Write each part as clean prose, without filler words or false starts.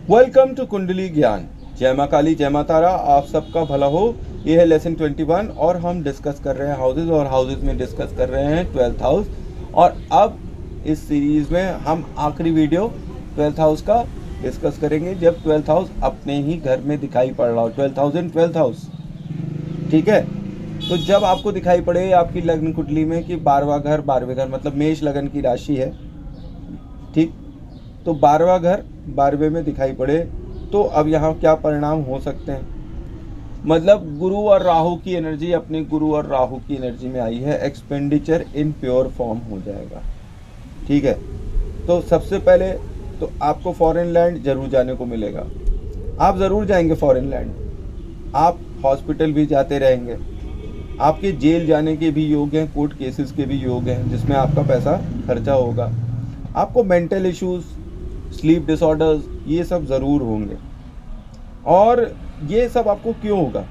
Welcome to कुंडली ज्ञान। जय माँ काली, जय माँ तारा, आप सबका भला हो। ये है लेसन 21 और हम डिस्कस कर रहे हैं हाउसेज, और हाउसेज में डिस्कस कर रहे हैं 12th हाउस। और अब इस सीरीज में हम आखिरी वीडियो 12th हाउस का डिस्कस करेंगे, जब 12th हाउस अपने ही घर में दिखाई पड़ रहा हो। 12th house in 12th house, ठीक है। तो जब आपको दिखाई पड़े आपकी लग्न कुंडली में कि 12वां घर मतलब मेष लगन की राशि है, ठीक। तो 12वां घर 12वें में दिखाई पड़े तो अब यहाँ क्या परिणाम हो सकते हैं। मतलब गुरु और राहु की एनर्जी, अपने गुरु और राहु की एनर्जी में आई है। एक्सपेंडिचर इन प्योर फॉर्म हो जाएगा, ठीक है। तो सबसे पहले तो आपको फॉरेन लैंड जरूर जाने को मिलेगा। आप ज़रूर जाएंगे फॉरेन लैंड। आप हॉस्पिटल भी जाते रहेंगे। आपके जेल जाने के भी योग हैं, कोर्ट केसेस के भी योग हैं, जिसमें आपका पैसा खर्चा होगा। आपको मेंटल इश्यूज, स्लीप डिसऑर्डर्स, ये सब ज़रूर होंगे। और ये सब आपको क्यों होगा?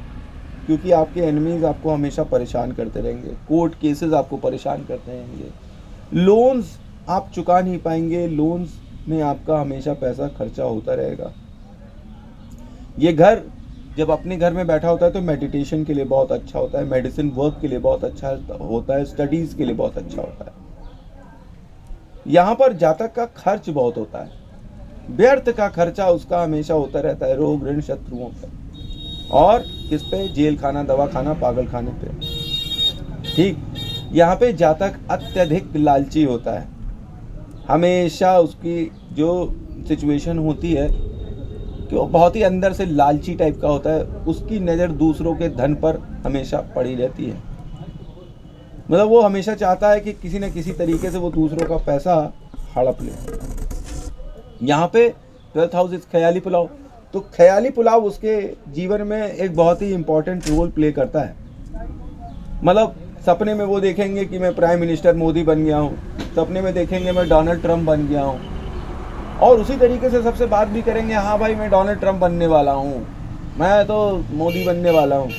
क्योंकि आपके एनिमीज आपको हमेशा परेशान करते रहेंगे। कोर्ट केसेस आपको परेशान करते रहेंगे। लोन्स आप चुका नहीं पाएंगे। लोन्स में आपका हमेशा पैसा खर्चा होता रहेगा। ये घर जब अपने घर में बैठा होता है तो मेडिटेशन के लिए बहुत अच्छा होता है, मेडिसिन वर्क के लिए बहुत अच्छा होता है, स्टडीज़ के लिए बहुत अच्छा होता है। यहाँ पर जातक का खर्च बहुत होता है, व्यर्थ का खर्चा उसका हमेशा होता रहता है, रोग ऋण शत्रुओं पे, और किस पे? जेल खाना, दवा खाना, पागल खाने पे, ठीक। यहाँ पे जातक अत्यधिक लालची होता है। हमेशा उसकी जो सिचुएशन होती है कि वो बहुत ही अंदर से लालची टाइप का होता है। उसकी नज़र दूसरों के धन पर हमेशा पड़ी रहती है। मतलब वो हमेशा चाहता है कि किसी न किसी तरीके से वो दूसरों का पैसा हड़प ले। यहाँ पे 12th हाउस इस ख्याली पुलाव, तो ख्याली पुलाव उसके जीवन में एक बहुत ही इम्पोर्टेंट रोल प्ले करता है। मतलब सपने में वो देखेंगे कि मैं प्राइम मिनिस्टर मोदी बन गया हूँ, सपने में देखेंगे मैं डोनाल्ड ट्रंप बन गया हूँ, और उसी तरीके से सबसे बात भी करेंगे, हाँ भाई मैं डोनाल्ड ट्रंप बनने वाला हूँ, मैं तो मोदी बनने वाला हूँ।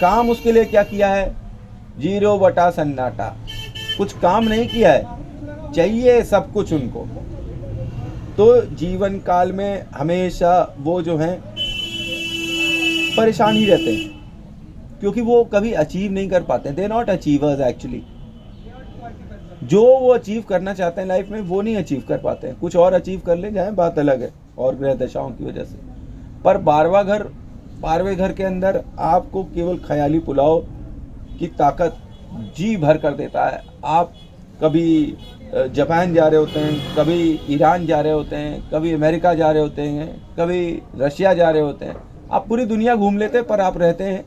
काम उसके लिए क्या किया है? 0 बटा सन्नाटा, कुछ काम नहीं किया है, चाहिए सब कुछ उनको। तो जीवन काल में हमेशा वो जो हैं परेशान ही रहते हैं, क्योंकि वो कभी अचीव नहीं कर पाते। They not achievers actually. जो वो अचीव करना चाहते हैं लाइफ में वो नहीं अचीव कर पाते हैं। कुछ और अचीव कर ले जाए, बात अलग है, और ग्रह दशाओं की वजह से। पर 12वें घर के अंदर आपको केवल ख्याली पुलाव की ताकत जी भर कर देता है। आप कभी जापान जा रहे होते हैं, कभी ईरान जा रहे होते हैं, कभी अमेरिका जा रहे होते हैं, कभी रशिया जा रहे होते हैं। आप पूरी दुनिया घूम लेते हैं, पर आप रहते हैं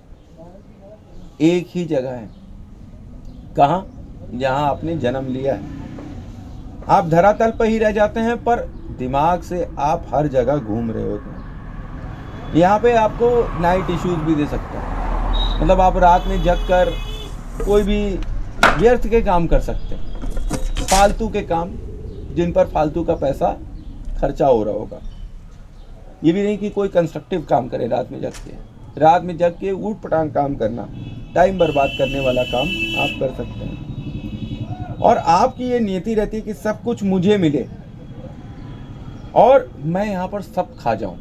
एक ही जगह है। कहाँ? जहाँ आपने जन्म लिया है। आप धरातल पर ही रह जाते हैं, पर दिमाग से आप हर जगह घूम रहे होते हैं। यहाँ पे आपको नाइट इश्यूज भी दे सकता है। मतलब आप रात में जग कर कोई भी व्यर्थ के काम कर सकते हैं, फालतू के काम, जिन पर फालतू का पैसा खर्चा हो रहा होगा। ये भी नहीं कि कोई कंस्ट्रक्टिव काम करे रात में जग के। रात में जग के ऊट पटांग काम करना, टाइम बर्बाद करने वाला काम आप कर सकते हैं। और आपकी ये नियति रहती है कि सब कुछ मुझे मिले और मैं यहाँ पर सब खा जाऊं,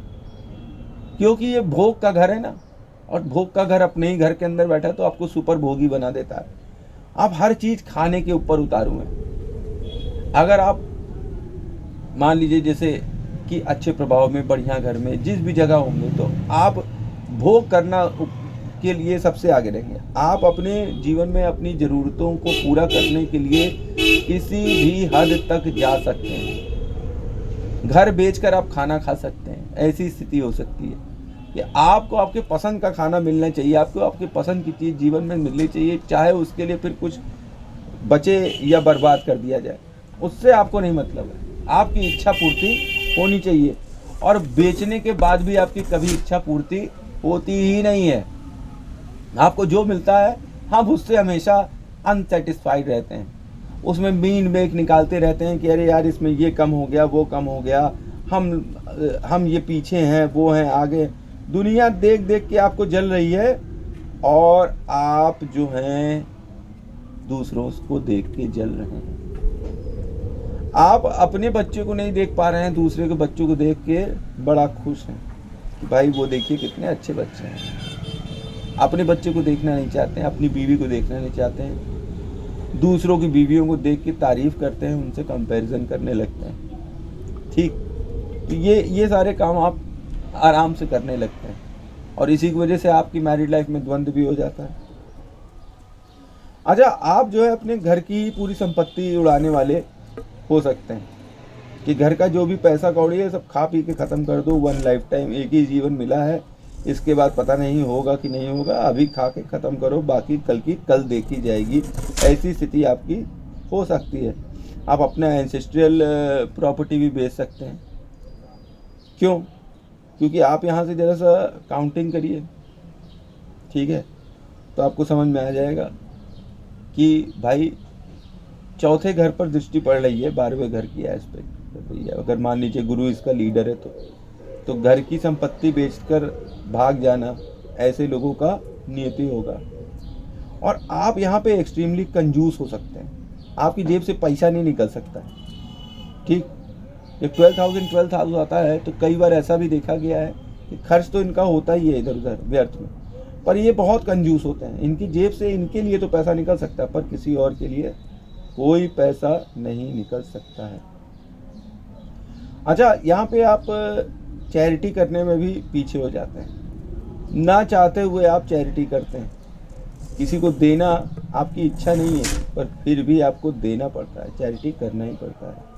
क्योंकि ये भोग का घर है ना। और भोग का घर अपने ही घर के अंदर बैठा है, तो आपको सुपर भोगी बना देता है। आप हर चीज खाने के ऊपर उतारू हैं। अगर आप मान लीजिए जैसे कि अच्छे प्रभाव में, बढ़िया घर में, जिस भी जगह होंगे, तो आप भोग करना के लिए सबसे आगे रहेंगे। आप अपने जीवन में अपनी ज़रूरतों को पूरा करने के लिए किसी भी हद तक जा सकते हैं। घर बेचकर आप खाना खा सकते हैं। ऐसी स्थिति हो सकती है कि आपको आपके पसंद का खाना मिलना चाहिए, आपको आपके पसंद की चीज़ जीवन में मिलनी चाहिए, चाहे उसके लिए फिर कुछ बचे या बर्बाद कर दिया जाए, उससे आपको नहीं मतलब है। आपकी इच्छा पूर्ति होनी चाहिए, और बेचने के बाद भी आपकी कभी इच्छा पूर्ति होती ही नहीं है। आपको जो मिलता है हम उससे हमेशा अनसेटिस्फाइड रहते हैं। उसमें मीन मेक निकालते रहते हैं कि अरे यार इसमें ये कम हो गया, वो कम हो गया, हम ये पीछे हैं, वो हैं आगे। दुनिया देख देख के आपको जल रही है, और आप जो हैं दूसरों को देख के जल रहे हैं। आप अपने बच्चे को नहीं देख पा रहे हैं, दूसरे के बच्चों को देख के बड़ा खुश हैं कि भाई वो देखिए कितने अच्छे बच्चे हैं। अपने बच्चे को देखना नहीं चाहते हैं, अपनी बीवी को देखना नहीं चाहते हैं, दूसरों की बीवियों को देख के तारीफ़ करते हैं, उनसे कंपैरिजन करने लगते हैं। ठीक, तो ये सारे काम आप आराम से करने लगते हैं और इसी की वजह से आपकी मैरिड लाइफ में द्वंद्व भी हो जाता है। अच्छा, आप जो है अपने घर की पूरी संपत्ति उड़ाने वाले हो सकते हैं कि घर का जो भी पैसा कौड़ी है सब खा पी के ख़त्म कर दो। वन लाइफ टाइम, एक ही जीवन मिला है, इसके बाद पता नहीं होगा कि नहीं होगा, अभी खा के ख़त्म करो, बाकी कल की कल देखी जाएगी। ऐसी स्थिति आपकी हो सकती है। आप अपना एंसेस्ट्रियल प्रॉपर्टी भी बेच सकते हैं। क्यों? क्योंकि आप यहाँ से ज़रा सा काउंटिंग करिए, ठीक है, तो आपको समझ में आ जाएगा कि भाई चौथे घर पर दृष्टि पड़ रही है, 12वें घर की एस्पेक्ट। अगर मान लीजिए गुरु इसका लीडर है तो घर की संपत्ति बेचकर भाग जाना ऐसे लोगों का नियति होगा। और आप यहाँ पे एक्सट्रीमली कंजूस हो सकते हैं, आपकी जेब से पैसा नहीं निकल सकता है। ठीक, जब 12,000 आता है तो कई बार ऐसा भी देखा गया है कि खर्च तो इनका होता ही है इधर उधर व्यर्थ में, पर ये बहुत कंजूस होते हैं। इनकी जेब से इनके लिए तो पैसा निकल सकता है, पर किसी और के लिए कोई पैसा नहीं निकल सकता है। अच्छा, यहाँ पे आप चैरिटी करने में भी पीछे हो जाते हैं, ना चाहते हुए आप चैरिटी करते हैं। किसी को देना आपकी इच्छा नहीं है, पर फिर भी आपको देना पड़ता है, चैरिटी करना ही पड़ता है।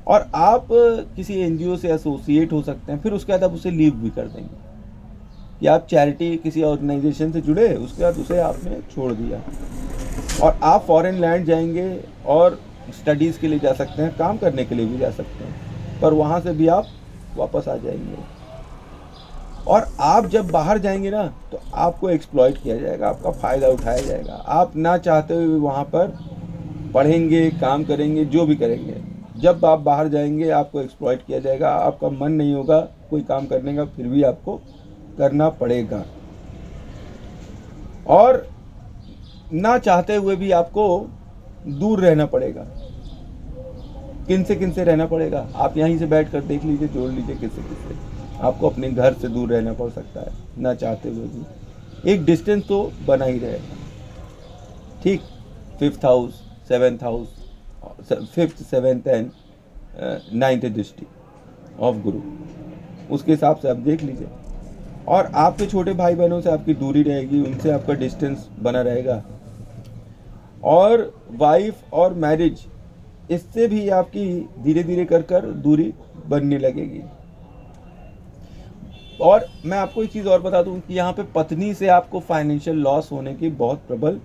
और आप किसी एनजीओ से एसोसिएट हो सकते हैं, फिर उसके बाद आप उसे लीव भी कर देंगे कि आप चैरिटी किसी ऑर्गेनाइजेशन से जुड़े, उसके बाद उसे आपने छोड़ दिया। और आप फॉरेन लैंड जाएंगे और स्टडीज़ के लिए जा सकते हैं, काम करने के लिए भी जा सकते हैं, पर वहाँ से भी आप वापस आ जाएंगे। और आप जब बाहर जाएंगे ना तो आपको एक्सप्लॉइट किया जाएगा, आपका फ़ायदा उठाया जाएगा। आप ना चाहते हुए वहाँ पर पढ़ेंगे, काम करेंगे, जो भी करेंगे, जब आप बाहर जाएंगे आपको एक्सप्लॉइट किया जाएगा। आपका मन नहीं होगा कोई काम करने का, फिर भी आपको करना पड़ेगा। और ना चाहते हुए भी आपको दूर रहना पड़ेगा। किन से रहना पड़ेगा? आप यहीं से बैठ कर देख लीजिए, जोड़ लीजिए किससे आपको अपने घर से दूर रहना पड़ सकता है, ना चाहते हुए भी। एक डिस्टेंस तो बना ही रहेगा। ठीक, 5th house, 7th house, 5th, 7th and 9th दृष्टि ऑफ गुरु, उसके हिसाब से आप देख लीजिए। और आपके छोटे भाई बहनों से आपकी दूरी रहेगी, उनसे आपका डिस्टेंस बना रहेगा। और वाइफ और मैरिज, इससे भी आपकी धीरे धीरे कर दूरी बनने लगेगी। और मैं आपको एक चीज़ और बता दूं कि यहाँ पे पत्नी से आपको फाइनेंशियल लॉस होने की बहुत प्रबल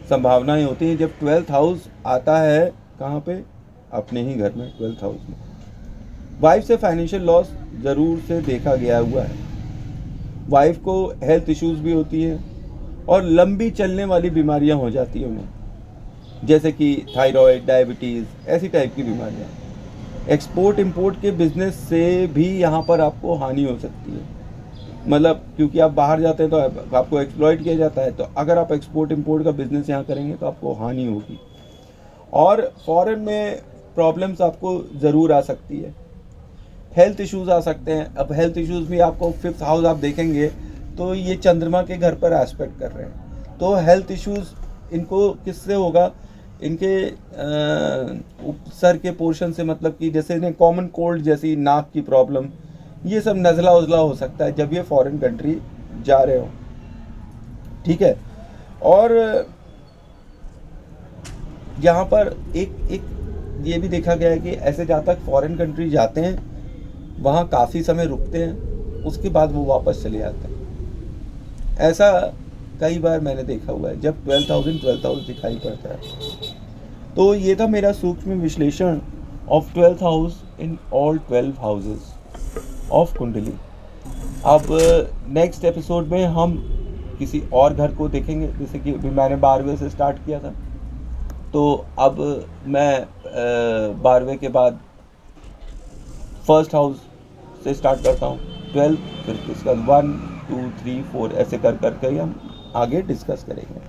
संभावनाएं होती हैं। जब 12th हाउस आता है कहाँ पे? अपने ही घर में, 12th हाउस में। वाइफ से फाइनेंशियल लॉस ज़रूर से देखा गया हुआ है। वाइफ को हेल्थ इश्यूज भी होती हैं और लंबी चलने वाली बीमारियां हो जाती हैं उन्हें, जैसे कि थायराइड, डायबिटीज़, ऐसी टाइप की बीमारियां। एक्सपोर्ट इंपोर्ट के बिजनेस से भी यहाँ पर आपको हानि हो सकती है। मतलब क्योंकि आप बाहर जाते हैं तो आपको एक्सप्लॉइट किया जाता है, तो अगर आप एक्सपोर्ट इंपोर्ट का बिजनेस यहाँ करेंगे तो आपको हानि होगी। और फॉरेन में प्रॉब्लम्स आपको ज़रूर आ सकती है, हेल्थ इश्यूज़ आ सकते हैं। अब हेल्थ इश्यूज़ भी आपको 5th हाउस आप देखेंगे तो ये चंद्रमा के घर पर एस्पेक्ट कर रहे हैं, तो हेल्थ इश्यूज़ इनको किससे होगा? इनके सर के पोर्शन से, मतलब कि जैसे इन्हें कॉमन कोल्ड जैसी नाक की प्रॉब्लम, ये सब नज़ला उजला हो सकता है जब ये फॉरेन कंट्री जा रहे हो। ठीक है, और यहाँ पर एक ये भी देखा गया है कि ऐसे जातक फॉरेन कंट्री जाते हैं, वहाँ काफ़ी समय रुकते हैं, उसके बाद वो वापस चले जाते हैं। ऐसा कई बार मैंने देखा हुआ है जब 12th हाउस दिखाई पड़ता है। तो ये था मेरा सूक्ष्म विश्लेषण of 12th house in all 12 houses of कुंडली। अब नेक्स्ट एपिसोड में हम किसी और घर को देखेंगे, जैसे कि मैंने 12वें से स्टार्ट किया था, तो अब मैं 12वें के बाद 1st हाउस से स्टार्ट करता हूँ, 12th, फिर इसका 1, 2, 3, 4 ऐसे कर ही हम आगे डिस्कस करेंगे।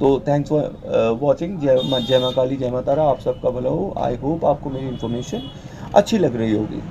तो थैंक्स फॉर वॉचिंग। जय माँ काली जय माँ तारा, आप सबका भला हो। आई होप आपको मेरी इन्फॉर्मेशन अच्छी लग रही होगी।